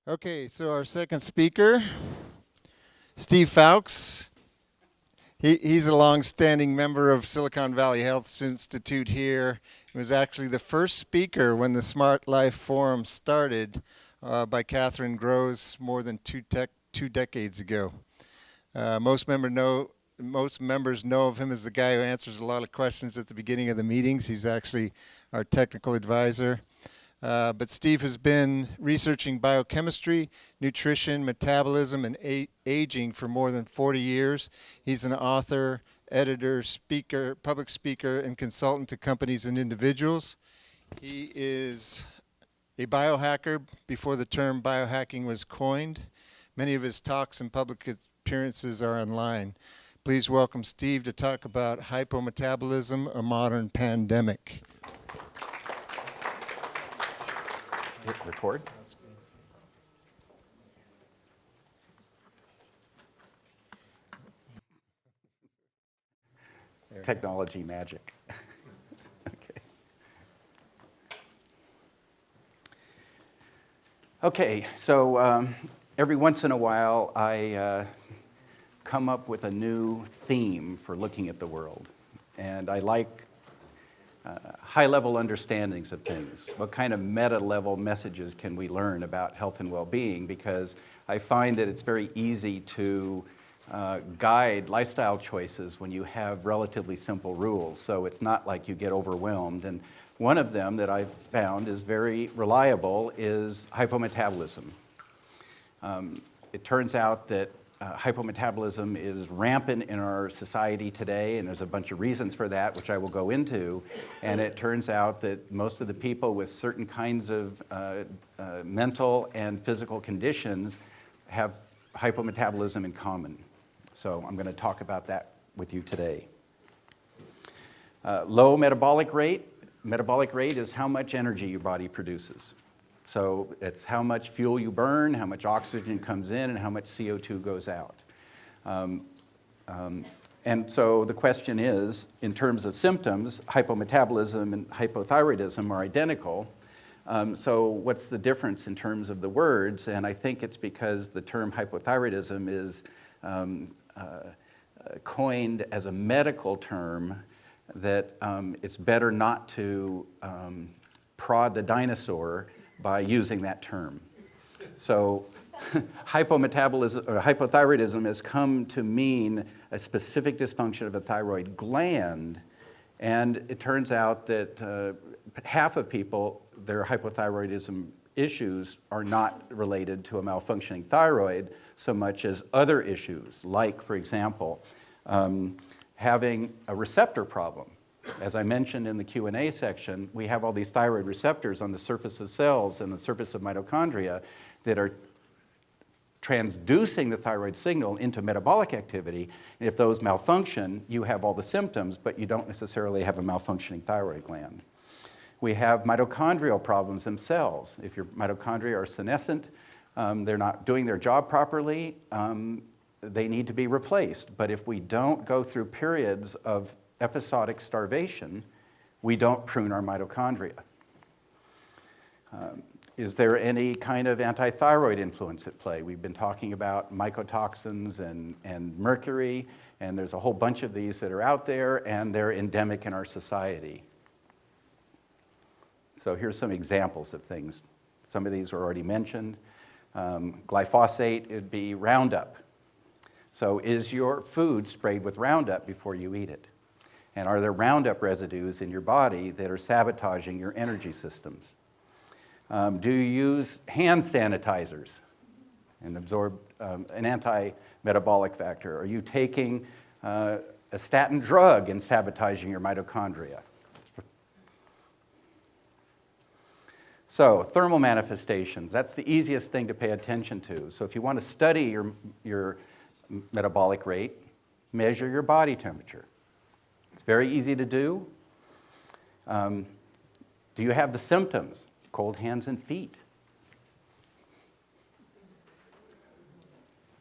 Okay, so our second speaker, Steve Fowkes. He's a long-standing member of Silicon Valley Health Institute here. He was actually the first speaker when the Smart Life Forum started by Katherine Grosz more than two decades ago. Most members know of him as the guy who answers a lot of questions at the beginning of the meetings. He's actually our technical advisor. But Steve has been researching biochemistry, nutrition, metabolism, and aging for more than 40 years. He's an author, editor, speaker, public speaker, and consultant to companies and individuals. He is a biohacker before the term biohacking was coined. Many of his talks and public appearances are online. Please welcome Steve to talk about hypometabolism, a modern pandemic. Hit record. Technology magic. Okay, so every once in a while I come up with a new theme for looking at the world. And I like high-level understandings of things. What kind of meta-level messages can we learn about health and well-being? Because I find that it's very easy to guide lifestyle choices when you have relatively simple rules. So it's not like you get overwhelmed. And one of them that I've found is very reliable is hypometabolism. It turns out that hypometabolism is rampant in our society today, and there's a bunch of reasons for that, which I will go into. And it turns out that most of the people with certain kinds of mental and physical conditions have hypometabolism in common. So I'm going to talk about that with you today. Low metabolic rate. Metabolic rate is how much energy your body produces. So it's how much fuel you burn, how much oxygen comes in, and how much CO2 goes out. And so the question is, in terms of symptoms, hypometabolism and hypothyroidism are identical. So what's the difference in terms of the words? And I think it's because the term hypothyroidism is coined as a medical term that it's better not to prod the dinosaur by using that term. So hypometabolism or hypothyroidism has come to mean a specific dysfunction of a thyroid gland, and it turns out that half of people, their hypothyroidism issues are not related to a malfunctioning thyroid so much as other issues, like, for example, having a receptor problem. As I mentioned in the Q&A section, we have all these thyroid receptors on the surface of cells and the surface of mitochondria that are transducing the thyroid signal into metabolic activity. And if those malfunction, you have all the symptoms, but you don't necessarily have a malfunctioning thyroid gland. We have mitochondrial problems themselves. If your mitochondria are senescent, they're not doing their job properly, they need to be replaced. But if we don't go through periods of episodic starvation, we don't prune our mitochondria. Is there any kind of antithyroid influence at play? We've been talking about mycotoxins and mercury, and there's a whole bunch of these that are out there, and they're endemic in our society. So here's some examples of things. Some of these were already mentioned. Glyphosate, it'd be Roundup. So is your food sprayed with Roundup before you eat it? And are there Roundup residues in your body that are sabotaging your energy systems? Do you use hand sanitizers and absorb an anti-metabolic factor? Are you taking a statin drug and sabotaging your mitochondria? So thermal manifestations, that's the easiest thing to pay attention to. So if you want to study your metabolic rate, measure your body temperature. It's very easy to do. Do you have the symptoms? Cold hands and feet.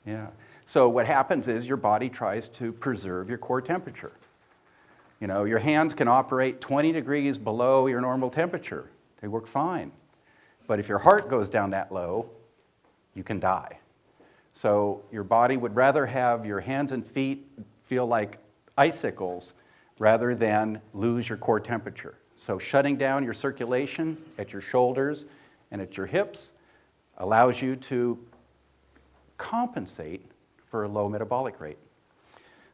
Yeah. So what happens is your body tries to preserve your core temperature. You know, your hands can operate 20 degrees below your normal temperature. They work fine. But if your heart goes down that low, you can die. So your body would rather have your hands and feet feel like icicles rather than lose your core temperature. So shutting down your circulation at your shoulders and at your hips allows you to compensate for a low metabolic rate.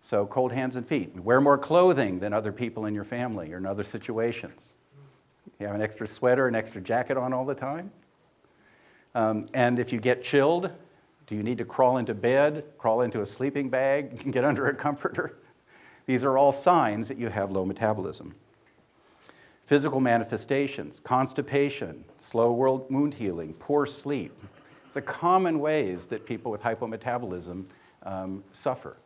So cold hands and feet. Wear more clothing than other people in your family or in other situations. You have an extra sweater, an extra jacket on all the time. And if you get chilled, do you need to crawl into bed, crawl into a sleeping bag, get under a comforter? These are all signs that you have low metabolism. Physical manifestations, constipation, slow wound healing, poor sleep. It's the common ways that people with hypometabolism suffer.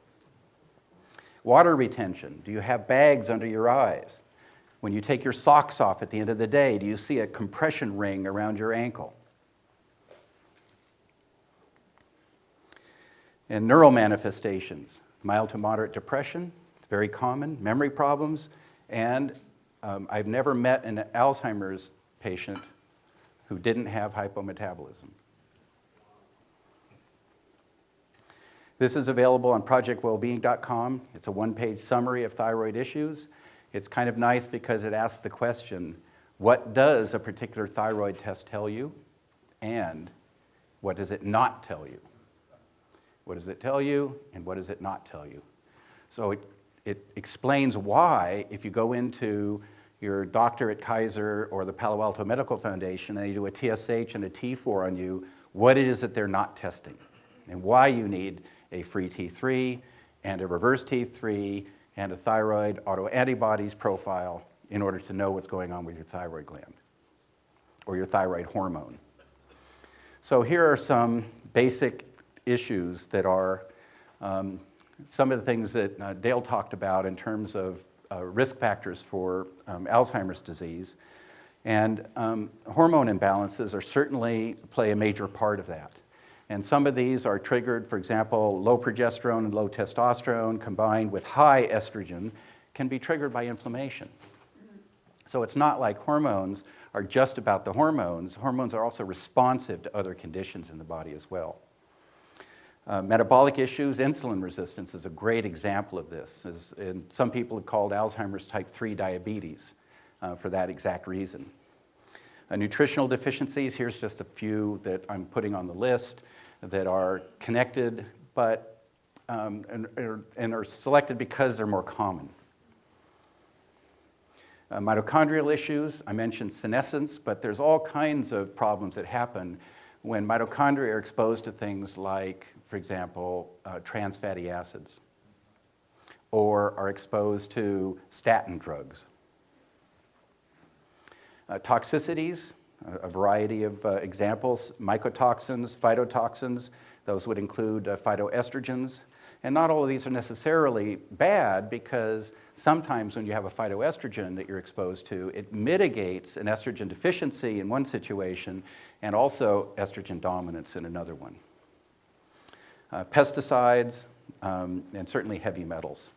Water retention. Do you have bags under your eyes? When you take your socks off at the end of the day, do you see a compression ring around your ankle? And neural manifestations. Mild to moderate depression, it's very common. Memory problems, and I've never met an Alzheimer's patient who didn't have hypometabolism. This is available on projectwellbeing.com. It's a one-page summary of thyroid issues. It's kind of nice because it asks the question, what does a particular thyroid test tell you? And what does it not tell you? What does it tell you, and what does it not tell you? So it explains why, if you go into your doctor at Kaiser or the Palo Alto Medical Foundation and they do a TSH and a T4 on you, what it is that they're not testing, and why you need a free T3 and a reverse T3 and a thyroid autoantibodies profile in order to know what's going on with your thyroid gland or your thyroid hormone. So here are some basic issues that are some of the things that Dale talked about in terms of risk factors for Alzheimer's disease. And hormone imbalances are certainly play a major part of that. And some of these are triggered, for example, low progesterone and low testosterone combined with high estrogen can be triggered by inflammation. So it's not like hormones are just about the hormones. Hormones are also responsive to other conditions in the body as well. Metabolic issues, insulin resistance is a great example of this. And some people have called Alzheimer's type 3 diabetes for that exact reason. Nutritional deficiencies, here's just a few that I'm putting on the list that are connected but and are selected because they're more common. Mitochondrial issues, I mentioned senescence, but there's all kinds of problems that happen when mitochondria are exposed to things like, for example, trans fatty acids, or are exposed to statin drugs. Toxicities, a variety of examples, mycotoxins, phytotoxins, those would include phytoestrogens. And not all of these are necessarily bad because sometimes when you have a phytoestrogen that you're exposed to, it mitigates an estrogen deficiency in one situation and also estrogen dominance in another one. Pesticides, and certainly heavy metals.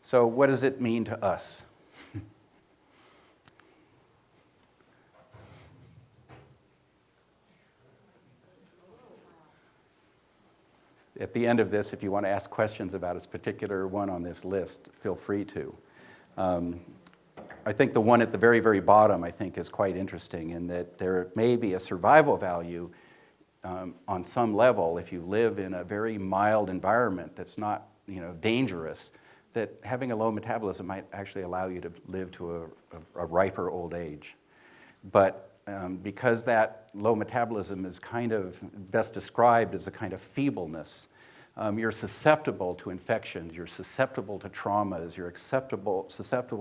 So what does it mean to us? At the end of this, if you want to ask questions about a particular one on this list, feel free to. I think the one at the very, very bottom, I think, is quite interesting in that there may be a survival value on some level if you live in a very mild environment that's not, dangerous, that having a low metabolism might actually allow you to live to a riper old age. But because that low metabolism is kind of best described as a kind of feebleness, you're susceptible to infections, you're susceptible to traumas, you're susceptible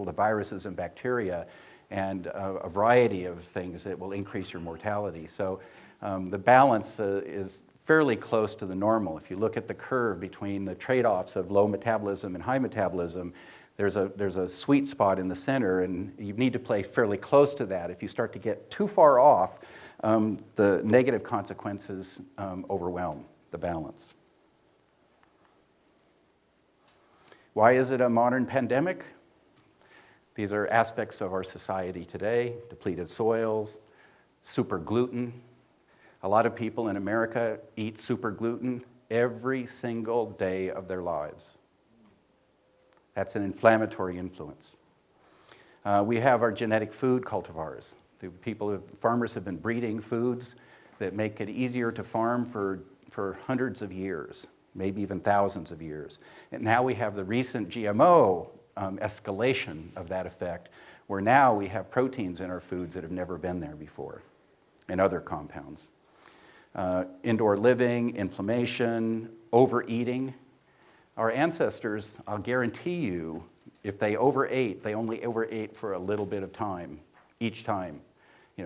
to viruses and bacteria, and a variety of things that will increase your mortality. So the balance is fairly close to the normal. If you look at the curve between the trade-offs of low metabolism and high metabolism, there's a sweet spot in the center, and you need to play fairly close to that. If you start to get too far off, the negative consequences overwhelm the balance. Why is it a modern pandemic? These are aspects of our society today: depleted soils, super gluten, A lot of people in America eat super gluten every single day of their lives. That's an inflammatory influence. We have our genetic food cultivars. Farmers have been breeding foods that make it easier to farm for hundreds of years, maybe even thousands of years. And now we have the recent GMO escalation of that effect, where now we have proteins in our foods that have never been there before, and other compounds. Indoor living, inflammation, overeating. Our ancestors, I'll guarantee you, if they overate, they only overate for a little bit of time, each time.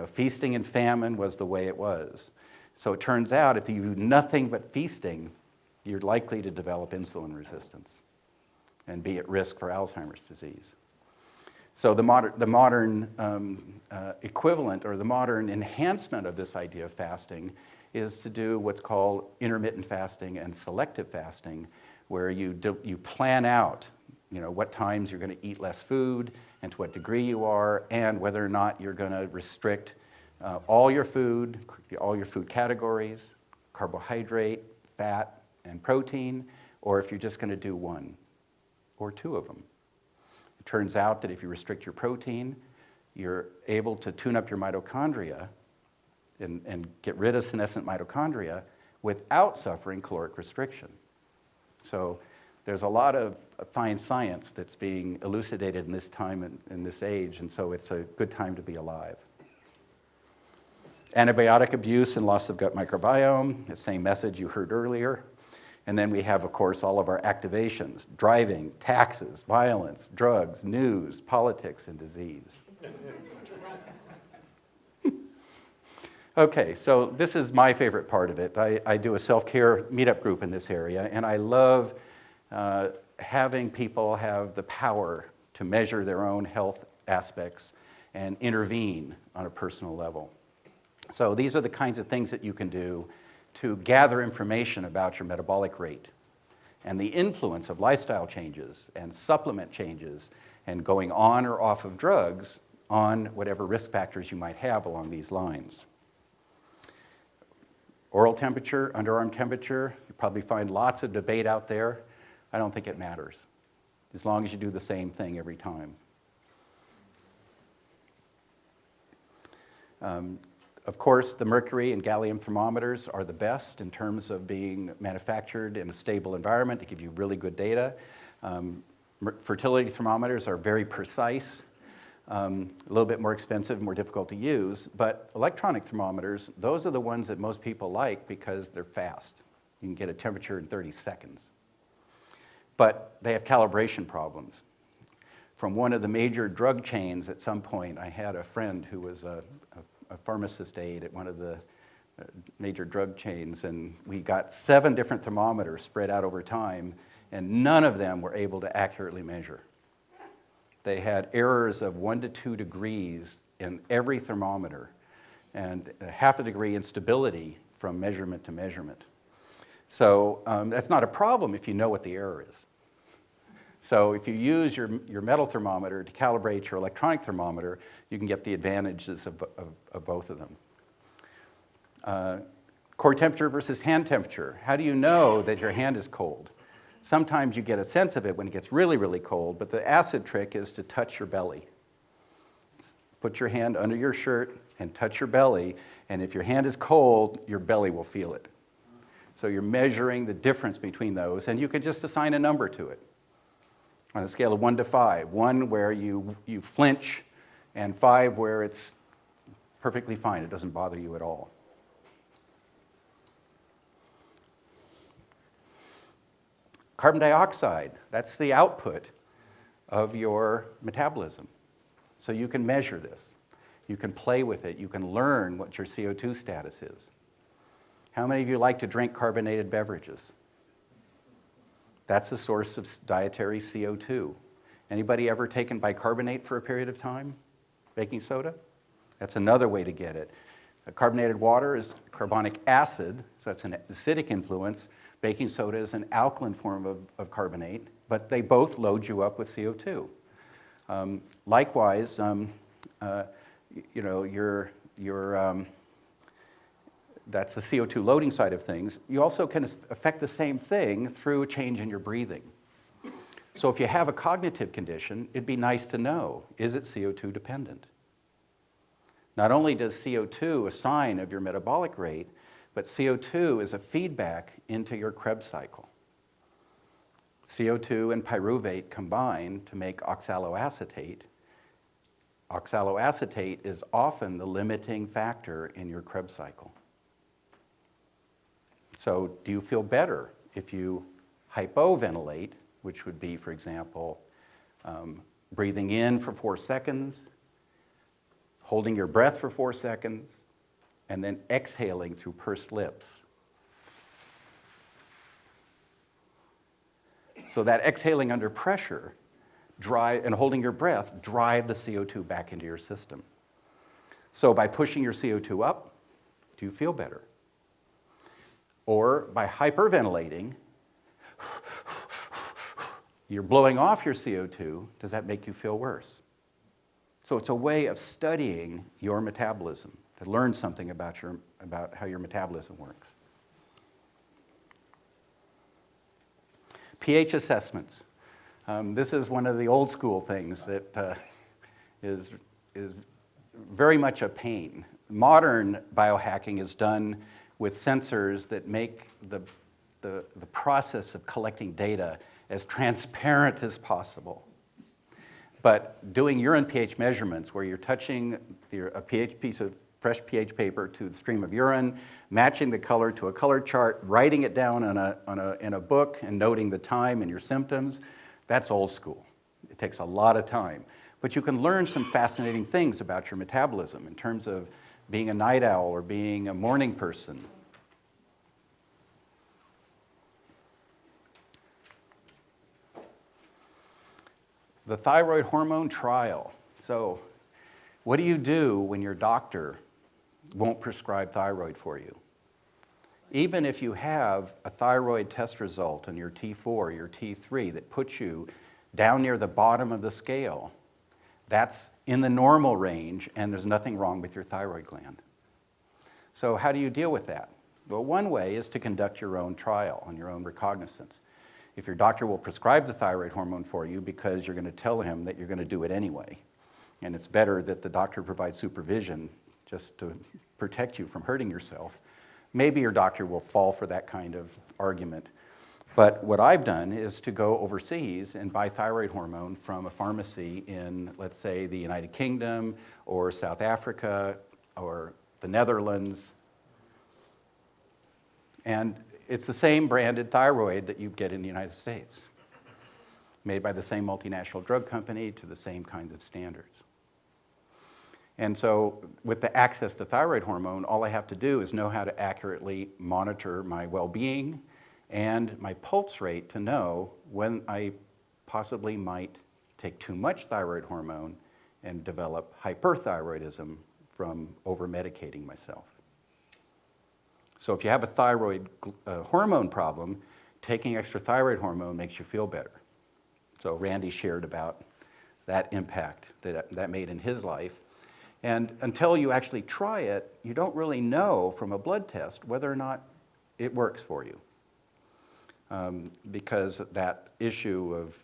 Feasting and famine was the way it was. So it turns out if you do nothing but feasting, you're likely to develop insulin resistance and be at risk for Alzheimer's disease. So the modern equivalent, or the modern enhancement of this idea of fasting, is to do what's called intermittent fasting and selective fasting, where you plan out what times you're going to eat less food and to what degree you are, and whether or not you're going to restrict all your food categories, carbohydrate, fat, and protein, or if you're just going to do one or two of them. It turns out that if you restrict your protein, you're able to tune up your mitochondria and get rid of senescent mitochondria without suffering caloric restriction. So there's a lot of fine science that's being elucidated in this time and in this age, and so it's a good time to be alive. Antibiotic abuse and loss of gut microbiome, the same message you heard earlier. And then we have, of course, all of our activations: driving, taxes, violence, drugs, news, politics, and disease. Okay, so this is my favorite part of it. I do a self-care meetup group in this area, and I love having people have the power to measure their own health aspects and intervene on a personal level. So these are the kinds of things that you can do to gather information about your metabolic rate and the influence of lifestyle changes and supplement changes and going on or off of drugs on whatever risk factors you might have along these lines. Oral temperature, underarm temperature, you probably find lots of debate out there. I don't think it matters, as long as you do the same thing every time. Of course, the mercury and gallium thermometers are the best in terms of being manufactured in a stable environment to give you really good data. Fertility thermometers are very precise, a little bit more expensive, more difficult to use, but electronic thermometers, those are the ones that most people like because they're fast. You can get a temperature in 30 seconds. But they have calibration problems. From one of the major drug chains at some point, I had a friend who was a pharmacist aide at one of the major drug chains, and we got 7 different thermometers spread out over time, and none of them were able to accurately measure. They had errors of 1 to 2 degrees in every thermometer, and a half a degree instability from measurement to measurement. So that's not a problem if you know what the error is. So if you use your metal thermometer to calibrate your electronic thermometer, you can get the advantages of both of them. Core temperature versus hand temperature. How do you know that your hand is cold? Sometimes you get a sense of it when it gets really, really cold, but the acid trick is to touch your belly. Put your hand under your shirt and touch your belly, and if your hand is cold, your belly will feel it. So you're measuring the difference between those, and you could just assign a number to it. On a scale of 1 to 5, 1 where you flinch, and 5 where it's perfectly fine, it doesn't bother you at all. Carbon dioxide, that's the output of your metabolism. So you can measure this. You can play with it. You can learn what your CO2 status is. How many of you like to drink carbonated beverages? That's the source of dietary CO2. Anybody ever taken bicarbonate for a period of time? Baking soda? That's another way to get it. Carbonated water is carbonic acid, so that's an acidic influence. Baking soda is an alkaline form of carbonate, but they both load you up with CO2. Likewise, that's the CO2 loading side of things. You also can affect the same thing through a change in your breathing. So if you have a cognitive condition, it'd be nice to know, is it CO2 dependent? Not only does CO2 a sign of your metabolic rate, but CO2 is a feedback into your Krebs cycle. CO2 and pyruvate combine to make oxaloacetate. Oxaloacetate is often the limiting factor in your Krebs cycle. So do you feel better if you hypoventilate, which would be, for example, breathing in for 4 seconds, holding your breath for 4 seconds, and then exhaling through pursed lips? So that exhaling under pressure and holding your breath drive the CO2 back into your system. So by pushing your CO2 up, do you feel better? Or by hyperventilating, you're blowing off your CO2, does that make you feel worse? So it's a way of studying your metabolism, to learn something about how your metabolism works. pH assessments. This is one of the old school things that is very much a pain. Modern biohacking is done with sensors that make the process of collecting data as transparent as possible. But doing urine pH measurements where you're touching a piece of fresh pH paper to the stream of urine, matching the color to a color chart, writing it down in a book and noting the time and your symptoms, that's old school. It takes a lot of time. But you can learn some fascinating things about your metabolism in terms of being a night owl or being a morning person. The thyroid hormone trial. So what do you do when your doctor won't prescribe thyroid for you? Even if you have a thyroid test result on your T4, your T3 that puts you down near the bottom of the scale, that's in the normal range and there's nothing wrong with your thyroid gland. So how do you deal with that? Well, one way is to conduct your own trial on your own recognizance. If your doctor will prescribe the thyroid hormone for you because you're going to tell him that you're going to do it anyway, and it's better that the doctor provides supervision just to protect you from hurting yourself, maybe your doctor will fall for that kind of argument. But what I've done is to go overseas and buy thyroid hormone from a pharmacy in, let's say, the United Kingdom or South Africa or the Netherlands. And it's the same branded thyroid that you get in the United States, made by the same multinational drug company to the same kinds of standards. And so with the access to thyroid hormone, all I have to do is know how to accurately monitor my well-being and my pulse rate to know when I possibly might take too much thyroid hormone and develop hyperthyroidism from over-medicating myself. So if you have a thyroid hormone problem, taking extra thyroid hormone makes you feel better. So Randy shared about that impact that made in his life. And until you actually try it, you don't really know from a blood test whether or not it works for you. Because that issue of,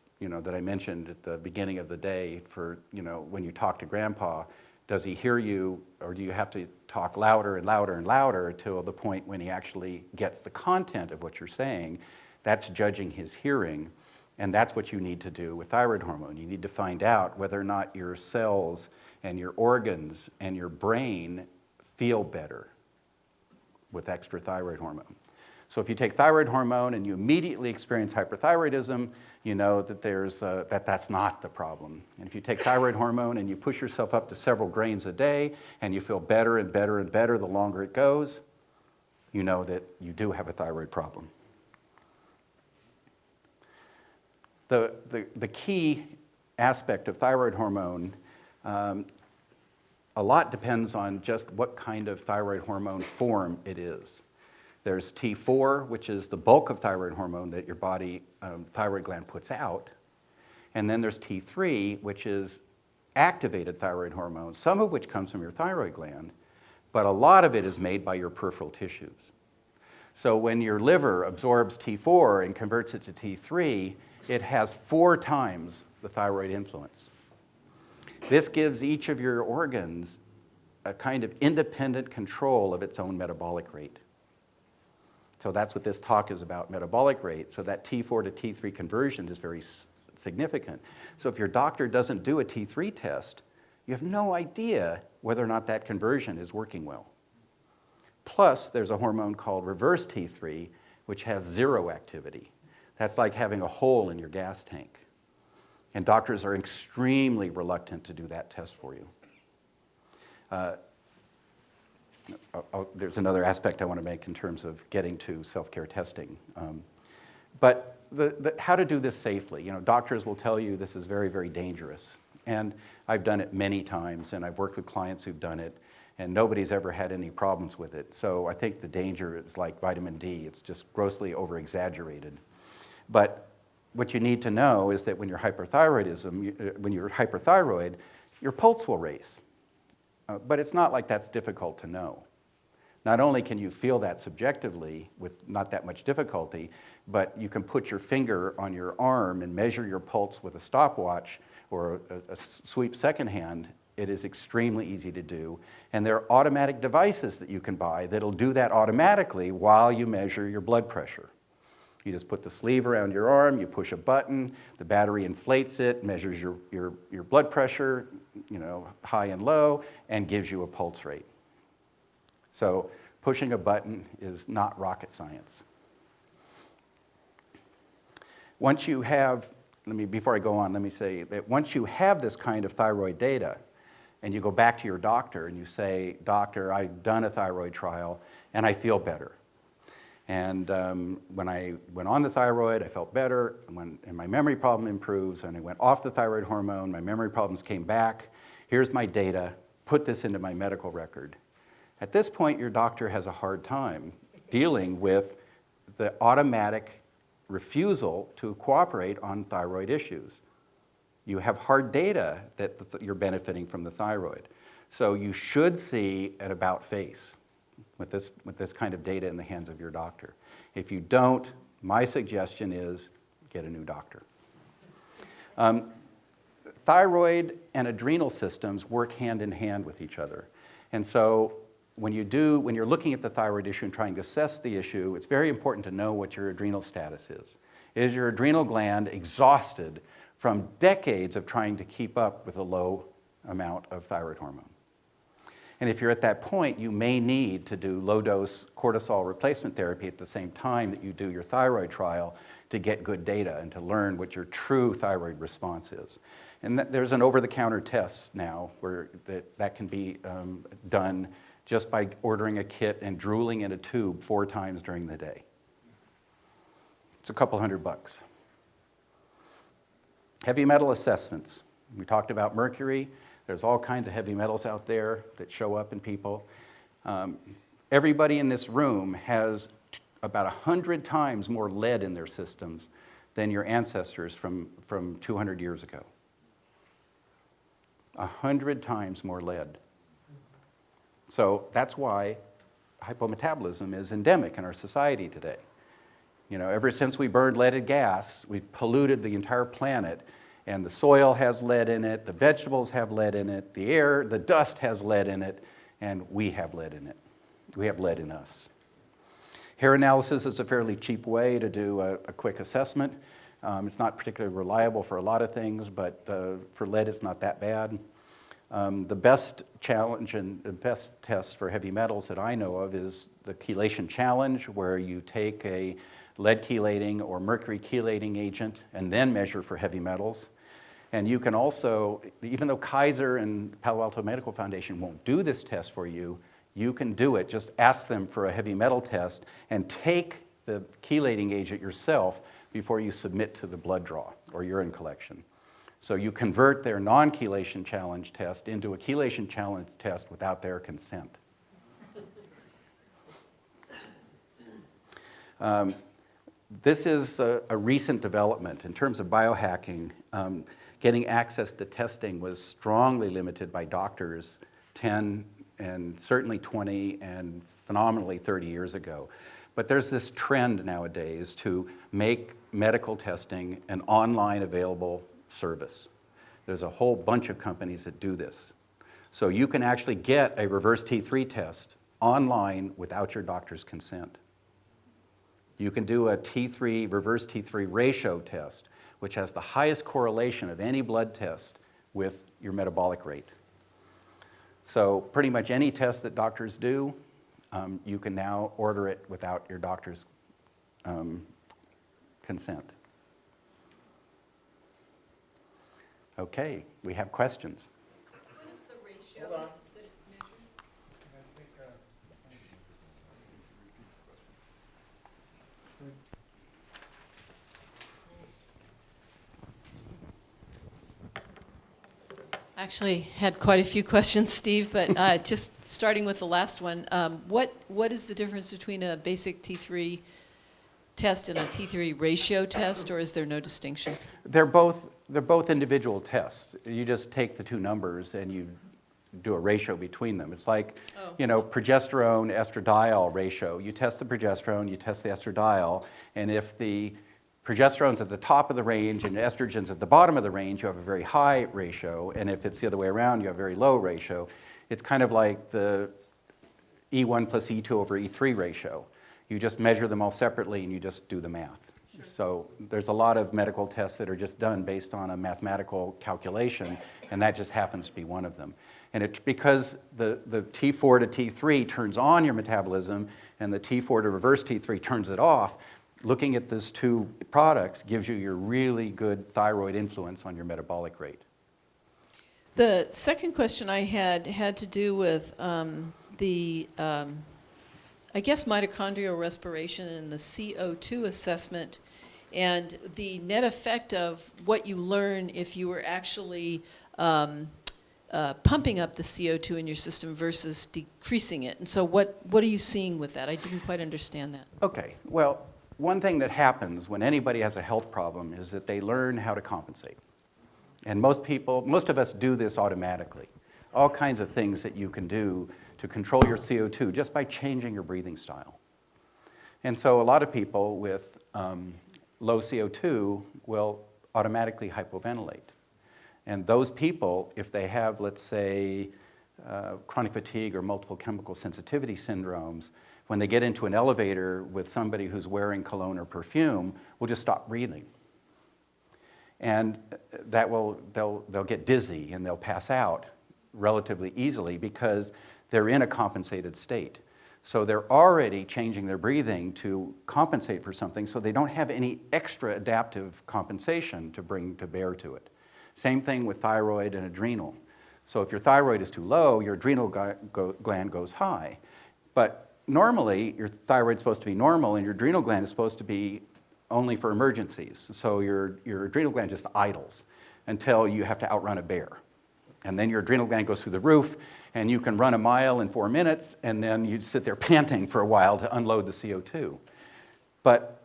that I mentioned at the beginning of the day for, when you talk to grandpa, does he hear you, or do you have to talk louder and louder and louder till the point when he actually gets the content of what you're saying? That's judging his hearing, and that's what you need to do with thyroid hormone. You need to find out whether or not your cells and your organs and your brain feel better with extra thyroid hormone. So if you take thyroid hormone and you immediately experience hyperthyroidism, you know that that's not the problem. And if you take thyroid hormone and you push yourself up to several grains a day and you feel better and better and better the longer it goes, you know that you do have a thyroid problem. The key aspect of thyroid hormone, a lot depends on just what kind of thyroid hormone form it is. There's T4, which is the bulk of thyroid hormone that your body, thyroid gland puts out. And then there's T3, which is activated thyroid hormone, some of which comes from your thyroid gland, but a lot of it is made by your peripheral tissues. So when your liver absorbs T4 and converts it to T3, it has 4 times the thyroid influence. This gives each of your organs a kind of independent control of its own metabolic rate. So that's what this talk is about, metabolic rate. So that T4 to T3 conversion is very significant. So if your doctor doesn't do a T3 test, you have no idea whether or not that conversion is working well. Plus, there's a hormone called reverse T3, which has 0 activity. That's like having a hole in your gas tank. And doctors are extremely reluctant to do that test for you. There's another aspect I want to make in terms of getting to self-care testing. But how to do this safely. You know, doctors will tell you this is very, very dangerous. And I've done it many times, and I've worked with clients who've done it, and nobody's ever had any problems with it. So I think the danger is like vitamin D. It's just grossly over-exaggerated. But what you need to know is that when you're hyperthyroid, your pulse will race. But it's not like that's difficult to know. Not only can you feel that subjectively with not that much difficulty, but you can put your finger on your arm and measure your pulse with a stopwatch or a sweep second hand. It is extremely easy to do. And there are automatic devices that you can buy that'll do that automatically while you measure your blood pressure. You just put the sleeve around your arm, you push a button, the battery inflates it, measures your blood pressure, you know, high and low, and gives you a pulse rate. So pushing a button is not rocket science. Once you have, before I go on, let me say that once you have this kind of thyroid data, and you go back to your doctor and you say, "Doctor, I've done a thyroid trial and I feel better. And when I went on the thyroid, I felt better, and my memory problem improves, and I went off the thyroid hormone, my memory problems came back. Here's my data, put this into my medical record." At this point, your doctor has a hard time dealing with the automatic refusal to cooperate on thyroid issues. You have hard data that you're benefiting from the thyroid. So you should see an about face with this kind of data in the hands of your doctor. If you don't, my suggestion is get a new doctor. Thyroid and adrenal systems work hand in hand with each other. And so when you're looking at the thyroid issue and trying to assess the issue, it's very important to know what your adrenal status is. Is your adrenal gland exhausted from decades of trying to keep up with a low amount of thyroid hormone? And if you're at that point, you may need to do low-dose cortisol replacement therapy at the same time that you do your thyroid trial to get good data and to learn what your true thyroid response is. And there's an over-the-counter test now where that can be done just by ordering a kit and drooling in a tube 4 times during the day. It's a couple $100. Heavy metal assessments. We talked about mercury. There's all kinds of heavy metals out there that show up in people. Everybody in this room has about 100 times more lead in their systems than your ancestors from 200 years ago. 100 times more lead. So that's why hypometabolism is endemic in our society today. You know, ever since we burned leaded gas, we've polluted the entire planet, and the soil has lead in it, the vegetables have lead in it, the air, the dust has lead in it, and we have lead in it. We have lead in us. Hair analysis is a fairly cheap way to do a quick assessment. It's not particularly reliable for a lot of things, but for lead it's not that bad. The best challenge and the best test for heavy metals that I know of is the chelation challenge, where you take a lead chelating or mercury chelating agent and then measure for heavy metals. And you can also, even though Kaiser and Palo Alto Medical Foundation won't do this test for you, you can do it. Just ask them for a heavy metal test and take the chelating agent yourself before you submit to the blood draw or urine collection. So you convert their non-chelation challenge test into a chelation challenge test without their consent. This is a recent development. In terms of biohacking, getting access to testing was strongly limited by doctors 10, and certainly 20 and phenomenally 30 years ago. But there's this trend nowadays to make medical testing an online available service. There's a whole bunch of companies that do this. So you can actually get a reverse T3 test online without your doctor's consent. You can do a T3, reverse T3 ratio test, which has the highest correlation of any blood test with your metabolic rate. So pretty much any test that doctors do, you can now order it without your doctor's consent. Okay, we have questions. What is the ratio that it measures? Actually, had quite a few questions, Steve, but just starting with the last one, what is the difference between a basic T3 test and a T3 ratio test, or is there no distinction? They're both individual tests. You just take the two numbers and you do a ratio between them. It's like, progesterone estradiol ratio. You test the progesterone, you test the estradiol, and if the progesterone's at the top of the range and estrogen's at the bottom of the range, you have a very high ratio, and if it's the other way around, you have a very low ratio. It's kind of like the E1 plus E2 over E3 ratio. You just measure them all separately and you just do the math. Sure. So there's a lot of medical tests that are just done based on a mathematical calculation, and that just happens to be one of them. And it's because the T4 to T3 turns on your metabolism and the T4 to reverse T3 turns it off. Looking at these two products gives you your really good thyroid influence on your metabolic rate. The second question I had to do with I guess mitochondrial respiration and the CO2 assessment and the net effect of what you learn if you were actually pumping up the CO2 in your system versus decreasing it. And so what are you seeing with that? I didn't quite understand that. Okay, well, one thing that happens when anybody has a health problem is that they learn how to compensate. And most of us do this automatically. All kinds of things that you can do to control your CO2 just by changing your breathing style. And so a lot of people with low CO2 will automatically hypoventilate. And those people, if they have, let's say, chronic fatigue or multiple chemical sensitivity syndromes, when they get into an elevator with somebody who's wearing cologne or perfume, will just stop breathing. And they'll get dizzy and they'll pass out relatively easily because they're in a compensated state. So they're already changing their breathing to compensate for something, so they don't have any extra adaptive compensation to bring to bear to it. Same thing with thyroid and adrenal. So if your thyroid is too low, your adrenal gland goes high. But normally, your thyroid's supposed to be normal, and your adrenal gland is supposed to be only for emergencies. So your adrenal gland just idles until you have to outrun a bear. And then your adrenal gland goes through the roof, and you can run a mile in 4 minutes, and then you sit there panting for a while to unload the CO2. But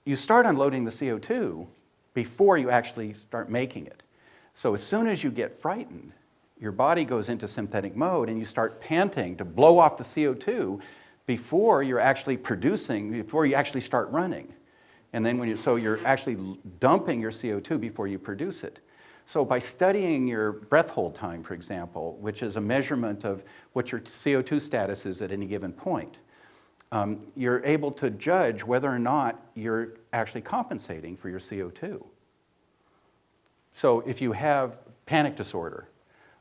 you start unloading the CO2 before you actually start making it. So as soon as you get frightened, your body goes into sympathetic mode, and you start panting to blow off the CO2 before you're actually producing, before you actually start running. And then so you're actually dumping your CO2 before you produce it. So by studying your breath hold time, for example, which is a measurement of what your CO2 status is at any given point, you're able to judge whether or not you're actually compensating for your CO2. So if you have panic disorder,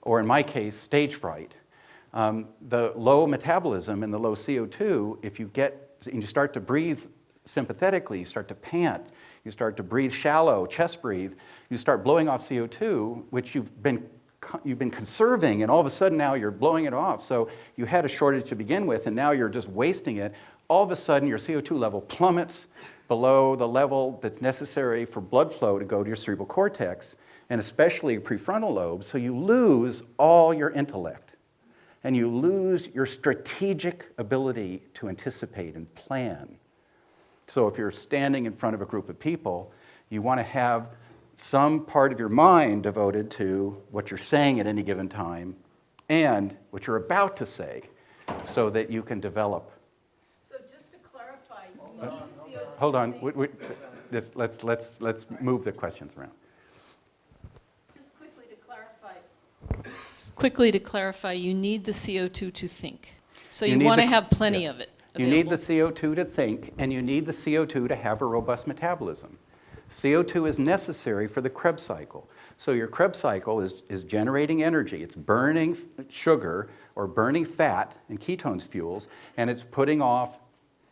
or in my case, stage fright, the low metabolism and the low CO2, if you start to breathe sympathetically, you start to pant, you start to breathe shallow, chest breathe, you start blowing off CO2, which you've been conserving, and all of a sudden now you're blowing it off. So you had a shortage to begin with, and now you're just wasting it. All of a sudden, your CO2 level plummets below the level that's necessary for blood flow to go to your cerebral cortex, and especially your prefrontal lobe, so you lose all your intellect, and you lose your strategic ability to anticipate and plan. So if you're standing in front of a group of people, you want to have some part of your mind devoted to what you're saying at any given time and what you're about to say so that you can develop. So just to clarify, you need the CO2. Hold on. Let's move the questions around. Just quickly to clarify, you need the CO2 to think. So you need want to the- have plenty yes. of it You need the available. CO2 to think, and you need the CO2 to have a robust metabolism. CO2 is necessary for the Krebs cycle. So your Krebs cycle is generating energy. It's burning sugar or burning fat and ketones fuels, and it's putting off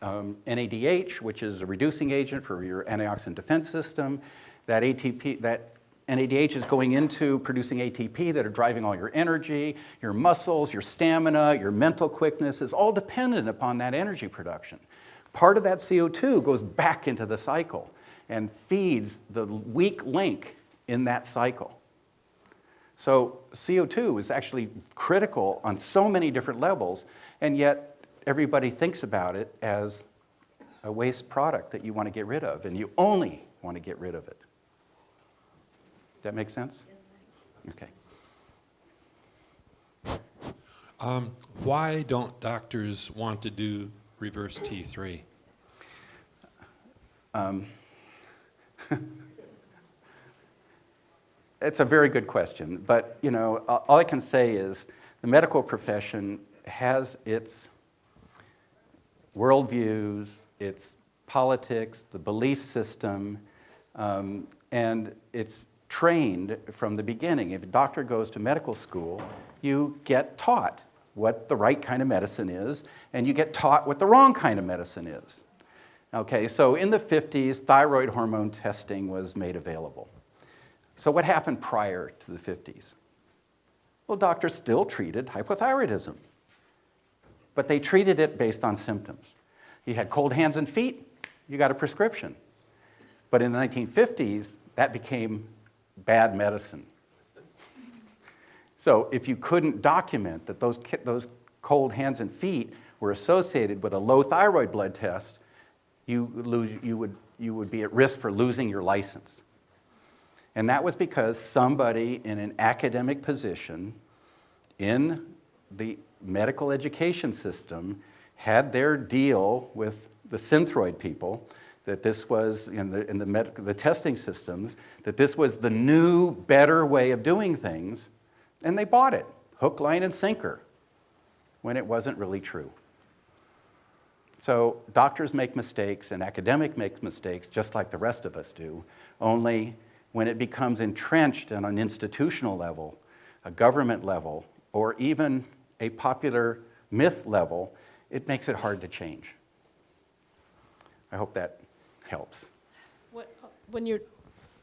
NADH, which is a reducing agent for your antioxidant defense system. That NADH is going into producing ATP that are driving all your energy, your muscles, your stamina, your mental quickness is all dependent upon that energy production. Part of that CO2 goes back into the cycle and feeds the weak link in that cycle. So CO2 is actually critical on so many different levels, and yet everybody thinks about it as a waste product that you want to get rid of, and you only want to get rid of it. That make sense? Okay. Why don't doctors want to do reverse T3? It's a very good question, but all I can say is the medical profession has its worldviews, its politics, the belief system, and it's trained from the beginning. If a doctor goes to medical school, you get taught what the right kind of medicine is, and you get taught what the wrong kind of medicine is. Okay, so in the 50s, thyroid hormone testing was made available. So what happened prior to the 50s? Well, doctors still treated hypothyroidism, but they treated it based on symptoms. You had cold hands and feet, you got a prescription. But in the 1950s, that became bad medicine. So if you couldn't document that those cold hands and feet were associated with a low thyroid blood test, you would be at risk for losing your license. And that was because somebody in an academic position in the medical education system had their deal with the Synthroid people, that this was, in the testing systems, that this was the new, better way of doing things, and they bought it, hook, line, and sinker, when it wasn't really true. So doctors make mistakes, and academics make mistakes, just like the rest of us do, only when it becomes entrenched on an institutional level, a government level, or even a popular myth level, it makes it hard to change. I hope that helps. When you're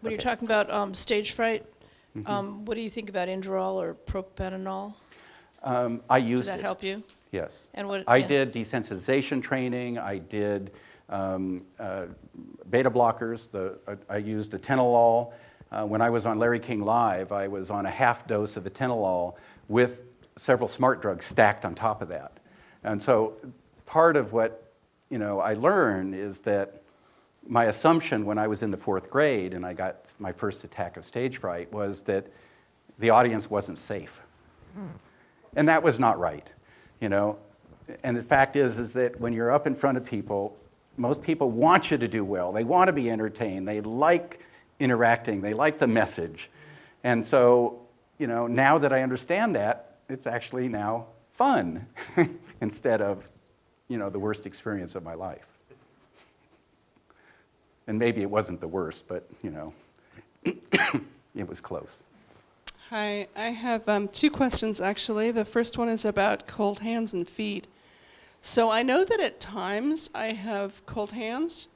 Okay. talking about stage fright, what do you think about Inderal or propranolol? I used Does that it. help you? Yes. And what? I yeah. did desensitization training. I did beta blockers. I used atenolol. When I was on Larry King Live, I was on a half dose of atenolol with several smart drugs stacked on top of that. And so part of what I learned is that my assumption when I was in the 4th grade and I got my first attack of stage fright was that the audience wasn't safe. And that was not right. And the fact is that when you're up in front of people, most people want you to do well. They want to be entertained. They like interacting. They like the message. And so, now that I understand that, it's actually now fun instead of, the worst experience of my life. And maybe it wasn't the worst, but, it was close. Hi, I have 2 questions actually. The first one is about cold hands and feet. So I know that at times I have cold hands,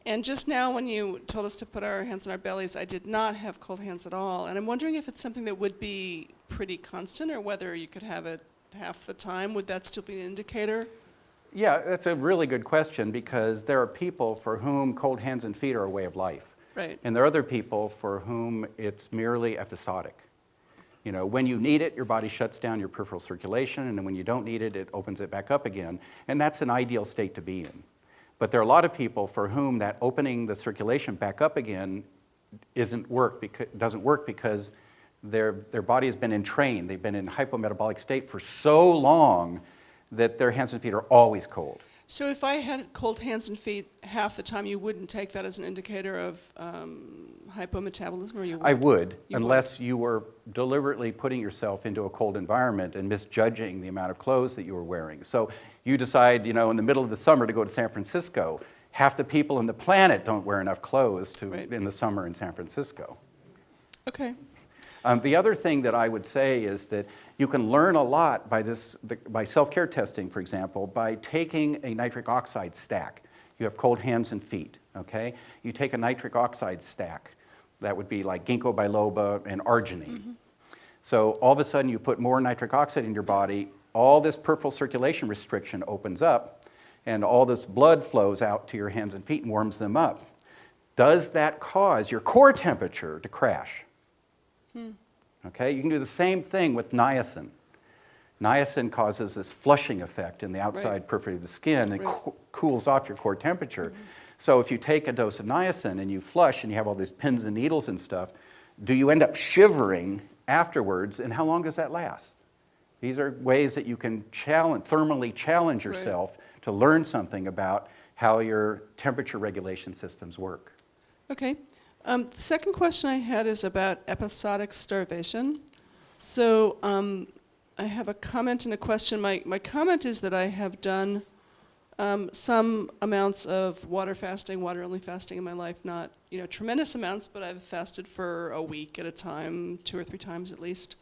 and just now when you told us to put our hands on our bellies, I did not have cold hands at all. And I'm wondering if it's something that would be pretty constant or whether you could have it half the time. Would that still be an indicator? Yeah, that's a really good question because there are people for whom cold hands and feet are a way of life. Right. And there are other people for whom it's merely episodic. When you need it, your body shuts down your peripheral circulation, and then when you don't need it, it opens it back up again. And that's an ideal state to be in. But there are a lot of people for whom that opening the circulation back up again doesn't work because their body has been entrained. They've been in hypometabolic state for so long that their hands and feet are always cold. So if I had cold hands and feet half the time, you wouldn't take that as an indicator of hypometabolism, or you would? I would, You unless you were deliberately putting yourself into a cold environment and misjudging the amount of clothes that you were wearing. So you decide, in the middle of the summer to go to San Francisco. Half the people on the planet don't wear enough clothes in the summer in San Francisco. Okay. The other thing that I would say is that you can learn a lot by self-care testing, for example, by taking a nitric oxide stack. You have cold hands and feet, okay? You take a nitric oxide stack. That would be like ginkgo biloba and arginine. Mm-hmm. So all of a sudden you put more nitric oxide in your body, all this peripheral circulation restriction opens up, and all this blood flows out to your hands and feet and warms them up. Does that cause your core temperature to crash? Okay, you can do the same thing with niacin. Niacin causes this flushing effect in the outside periphery of the skin and cools off your core temperature. Mm-hmm. So if you take a dose of niacin and you flush and you have all these pins and needles and stuff, do you end up shivering afterwards, and how long does that last? These are ways that you can thermally challenge yourself to learn something about how your temperature regulation systems work. Okay. The second question I had is about episodic starvation. So I have a comment and a question. My comment is that I have done some amounts of water-only fasting in my life, not tremendous amounts, but I've fasted for a week at a time, 2 or 3 times at least.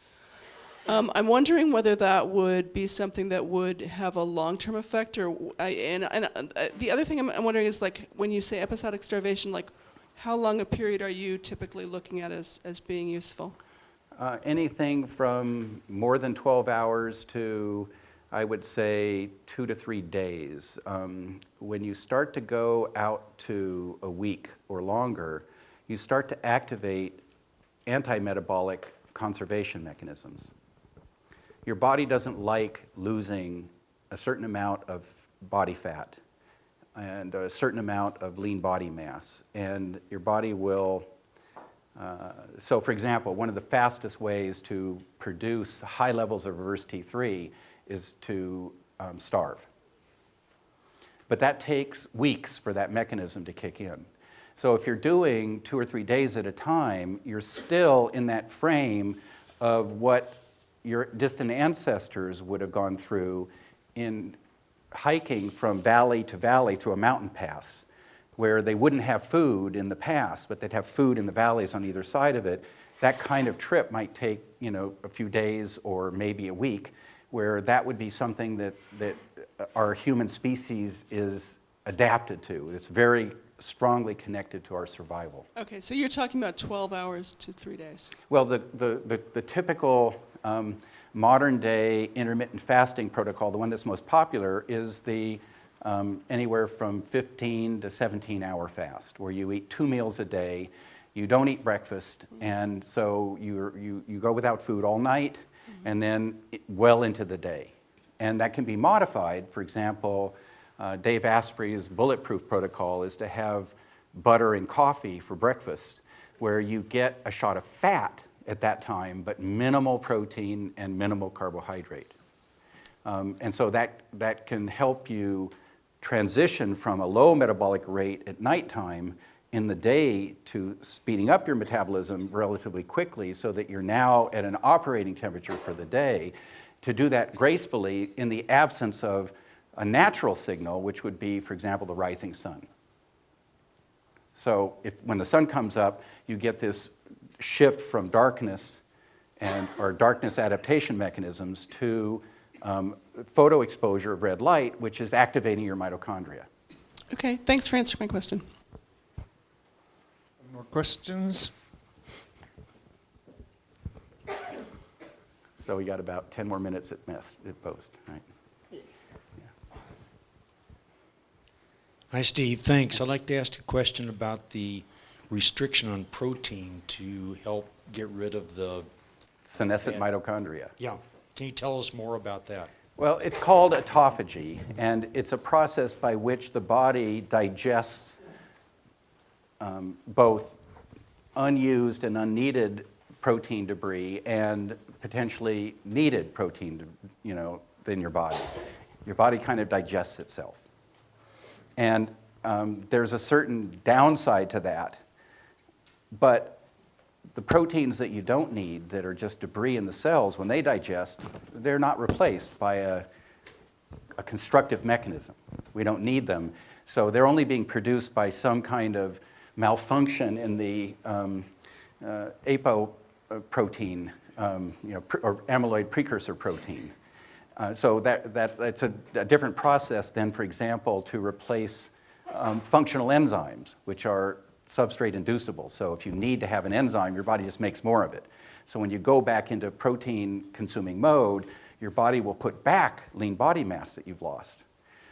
I'm wondering whether that would be something that would have a long-term effect, the other thing I'm wondering is, like, when you say episodic starvation, like, how long a period are you typically looking at as being useful? Anything from more than 12 hours to, I would say, 2 to 3 days. When you start to go out to a week or longer, you start to activate anti-metabolic conservation mechanisms. Your body doesn't like losing a certain amount of body fat and a certain amount of lean body mass. And your body will, so for example, one of the fastest ways to produce high levels of reverse T3 is to starve. But that takes weeks for that mechanism to kick in. So if you're doing 2 or 3 days at a time, you're still in that frame of what your distant ancestors would have gone through in hiking from valley to valley through a mountain pass, where they wouldn't have food in the past, but they'd have food in the valleys on either side of it. That kind of trip might take, a few days or maybe a week, where that would be something that our human species is adapted to. It's very strongly connected to our survival. Okay, so you're talking about 12 hours to 3 days. Well, the typical modern day intermittent fasting protocol, the one that's most popular, is the anywhere from 15 to 17 hour fast, where you eat 2 meals a day, you don't eat breakfast, and so you go without food all night, and then well into the day. And that can be modified. For example, Dave Asprey's bulletproof protocol is to have butter and coffee for breakfast, where you get a shot of fat at that time, but minimal protein and minimal carbohydrate. And so that can help you transition from a low metabolic rate at nighttime in the day to speeding up your metabolism relatively quickly, so that you're now at an operating temperature for the day, to do that gracefully in the absence of a natural signal, which would be, for example, the rising sun. So when the sun comes up, you get this shift from darkness or darkness adaptation mechanisms to photo exposure of red light, which is activating your mitochondria. Okay, thanks for answering my question. More questions? So we got about 10 more minutes at post, right? Hi, Steve. Thanks. I'd like to ask a question about the restriction on protein to help get rid of the... Senescent mitochondria. Yeah. Can you tell us more about that? Well, it's called autophagy, and it's a process by which the body digests both unused and unneeded protein debris and potentially needed protein, in your body. Your body kind of digests itself. And there's a certain downside to that, but the proteins that you don't need, that are just debris in the cells, when they digest, they're not replaced by a constructive mechanism. We don't need them. So they're only being produced by some kind of malfunction in the apoprotein, or amyloid precursor protein. So that's a different process than, for example, to replace functional enzymes, which are substrate inducible. So if you need to have an enzyme, your body just makes more of it. So when you go back into protein consuming mode, your body will put back lean body mass that you've lost.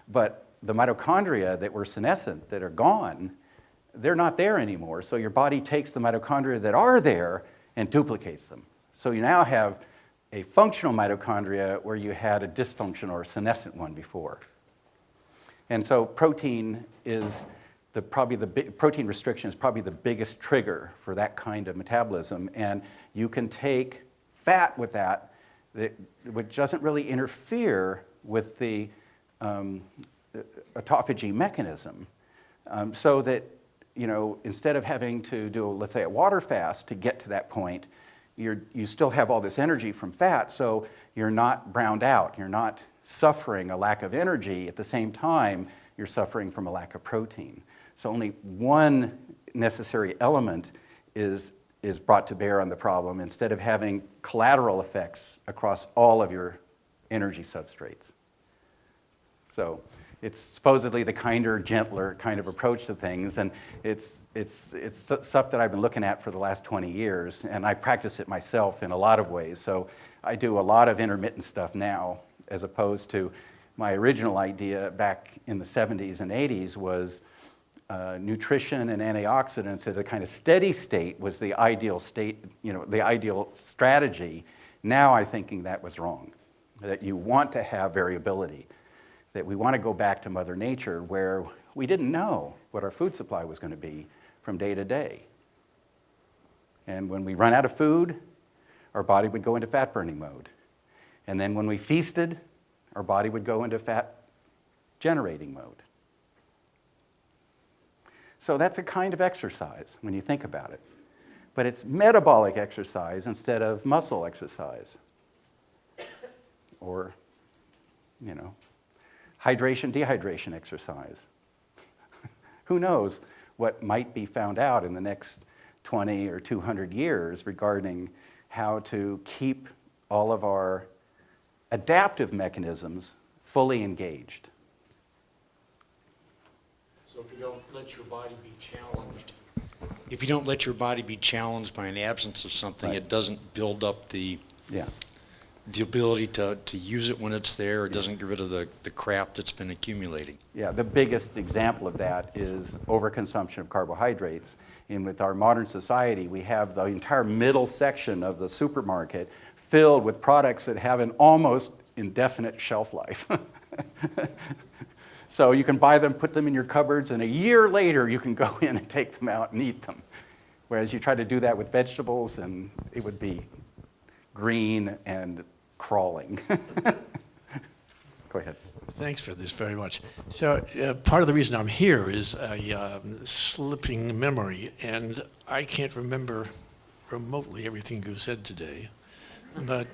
But the mitochondria that were senescent, that are gone, they're not there anymore. So your body takes the mitochondria that are there and duplicates them. So you now have a functional mitochondria where you had a dysfunctional or senescent one before. And so protein restriction is probably the biggest trigger for that kind of metabolism. And you can take fat with that, which doesn't really interfere with the autophagy mechanism, so that, instead of having to do, let's say, a water fast to get to that point, you still have all this energy from fat, so you're not browned out. You're not suffering a lack of energy. At the same time, you're suffering from a lack of protein. So only one necessary element is brought to bear on the problem, instead of having collateral effects across all of your energy substrates. So it's supposedly the kinder, gentler kind of approach to things, and it's stuff that I've been looking at for the last 20 years, and I practice it myself in a lot of ways. So I do a lot of intermittent stuff now, as opposed to my original idea back in the 70s and 80s was nutrition and antioxidants at a kind of steady state was the ideal state, the ideal strategy. Now I'm thinking that was wrong, that you want to have variability, that we want to go back to Mother Nature where we didn't know what our food supply was going to be from day to day. And when we run out of food, our body would go into fat-burning mode. And then when we feasted, our body would go into fat-generating mode. So that's a kind of exercise when you think about it. But it's metabolic exercise instead of muscle exercise. Or, hydration, dehydration exercise. Who knows what might be found out in the next 20 or 200 years regarding how to keep all of our adaptive mechanisms fully engaged. So if you don't let your body be challenged, by an absence of something, Right. it doesn't build up the Yeah. ability to use it when it's there. It doesn't get rid of the crap that's been accumulating. Yeah, the biggest example of that is overconsumption of carbohydrates. And with our modern society, we have the entire middle section of the supermarket filled with products that have an almost indefinite shelf life. So you can buy them, put them in your cupboards, and a year later you can go in and take them out and eat them. Whereas you try to do that with vegetables, and it would be green and crawling. Go ahead. Thanks for this very much. So part of the reason I'm here is a slipping memory, and I can't remember remotely everything you said today, but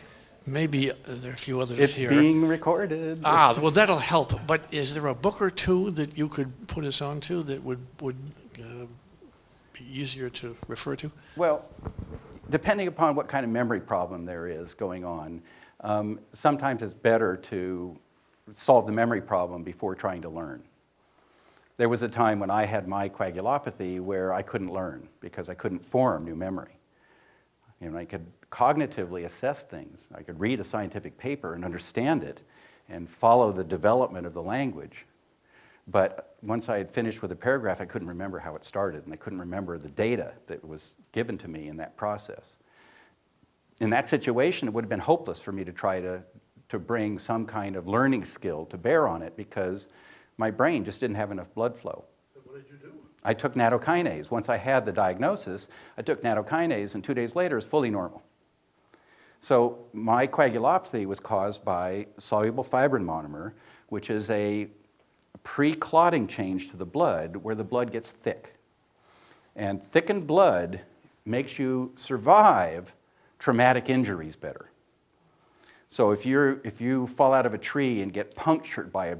maybe there are a few others It's here. being recorded. Well, that'll help. But is there a book or two that you could put us on to that would be easier to refer to? Well, depending upon what kind of memory problem there is going on, sometimes it's better to solve the memory problem before trying to learn. There was a time when I had my coagulopathy where I couldn't learn because I couldn't form new memory. I could cognitively assess things. I could read a scientific paper and understand it and follow the development of the language. But once I had finished with a paragraph, I couldn't remember how it started, and I couldn't remember the data that was given to me in that process. In that situation, it would have been hopeless for me to try to bring some kind of learning skill to bear on it because my brain just didn't have enough blood flow. So what did you do? I took nattokinase. Once I had the diagnosis, I took nattokinase, and 2 days later, it's fully normal. So my coagulopathy was caused by soluble fibrin monomer, which is a pre-clotting change to the blood where the blood gets thick. And thickened blood makes you survive traumatic injuries better. So if you fall out of a tree and get punctured by a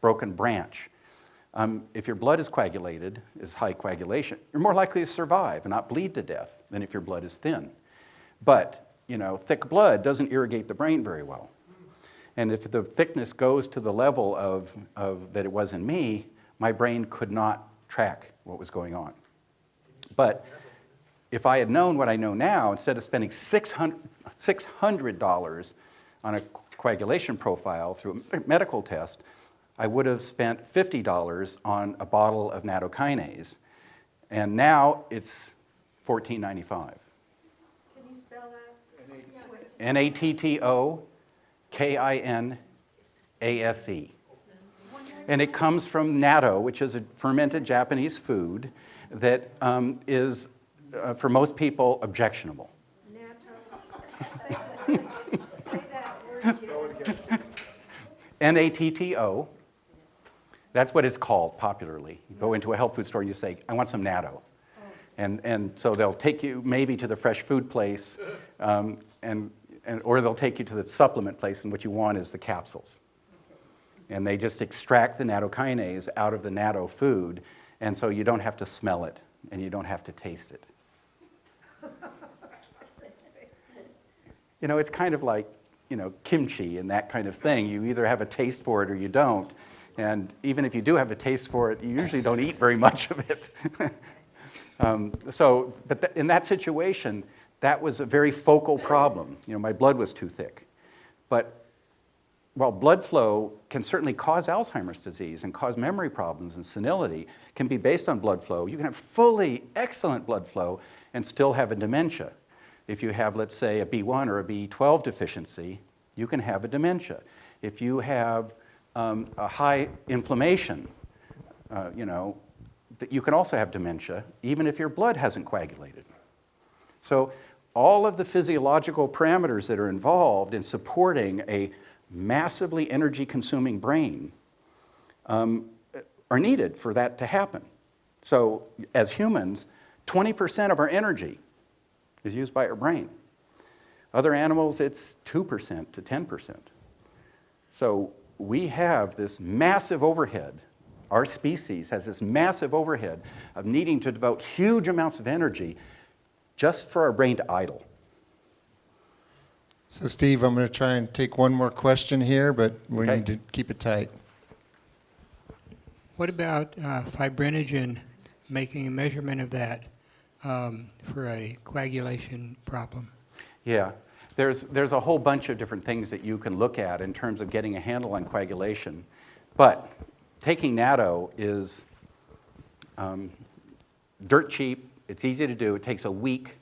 broken branch, if your blood is coagulated, is high coagulation, you're more likely to survive and not bleed to death than if your blood is thin. But thick blood doesn't irrigate the brain very well. And if the thickness goes to the level of that it was in me, my brain could not track what was going on. But if I had known what I know now, instead of spending $600 on a coagulation profile through a medical test, I would have spent $50 on a bottle of nattokinase. And now it's $14.95. Can you spell that? Nattokinaase. And it comes from natto, which is a fermented Japanese food that is, for most people, objectionable. Say that word again. Natto. That's what it's called popularly. You go into a health food store and you say, I want some natto. And so they'll take you maybe to the fresh food place, or they'll take you to the supplement place, and what you want is the capsules. And they just extract the nattokinase out of the natto food, and so you don't have to smell it, and you don't have to taste it. It's kind of like, kimchi and that kind of thing. You either have a taste for it or you don't. And even if you do have a taste for it, you usually don't eat very much of it. In that situation, that was a very focal problem. My blood was too thick. But while blood flow can certainly cause Alzheimer's disease and cause memory problems and senility, can be based on blood flow, you can have fully excellent blood flow and still have a dementia. If you have, let's say, a B1 or a B12 deficiency, you can have a dementia. If you have a high inflammation, you can also have dementia, even if your blood hasn't coagulated. So all of the physiological parameters that are involved in supporting a massively energy-consuming brain are needed for that to happen. So as humans, 20% of our energy is used by our brain. Other animals, it's 2% to 10%. So we have this massive overhead. Our species has this massive overhead of needing to devote huge amounts of energy just for our brain to idle. So Steve, I'm going to try and take one more question here, but we Okay. need to keep it tight. What about fibrinogen, making a measurement of that for a coagulation problem? Yeah, there's a whole bunch of different things that you can look at in terms of getting a handle on coagulation. But taking natto is dirt cheap. It's easy to do. It takes a week.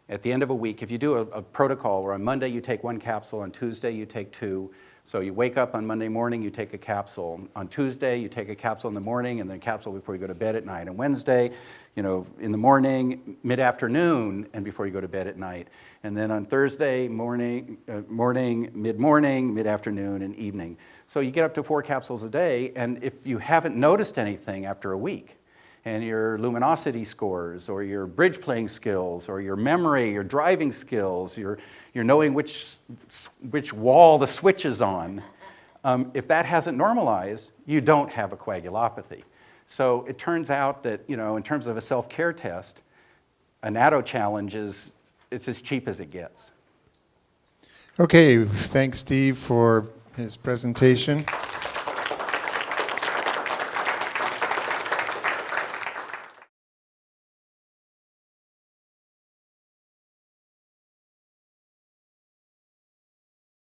At the end of a week, if you do a protocol where on Monday you take 1 capsule, on Tuesday you take 2, so you wake up on Monday morning, you take a capsule. On Tuesday, you take a capsule in the morning and then a capsule before you go to bed at night. On Wednesday, in the morning, mid-afternoon, and before you go to bed at night. And then on Thursday, morning, mid-morning, mid-afternoon, and evening. So you get up to 4 capsules a day, and if you haven't noticed anything after a week, and your luminosity scores, or your bridge playing skills, or your memory, your driving skills, your knowing which wall the switch is on, if that hasn't normalized, you don't have a coagulopathy. So it turns out that, in terms of a self-care test, a natto challenge it's as cheap as it gets. Okay, thanks Steve for his presentation.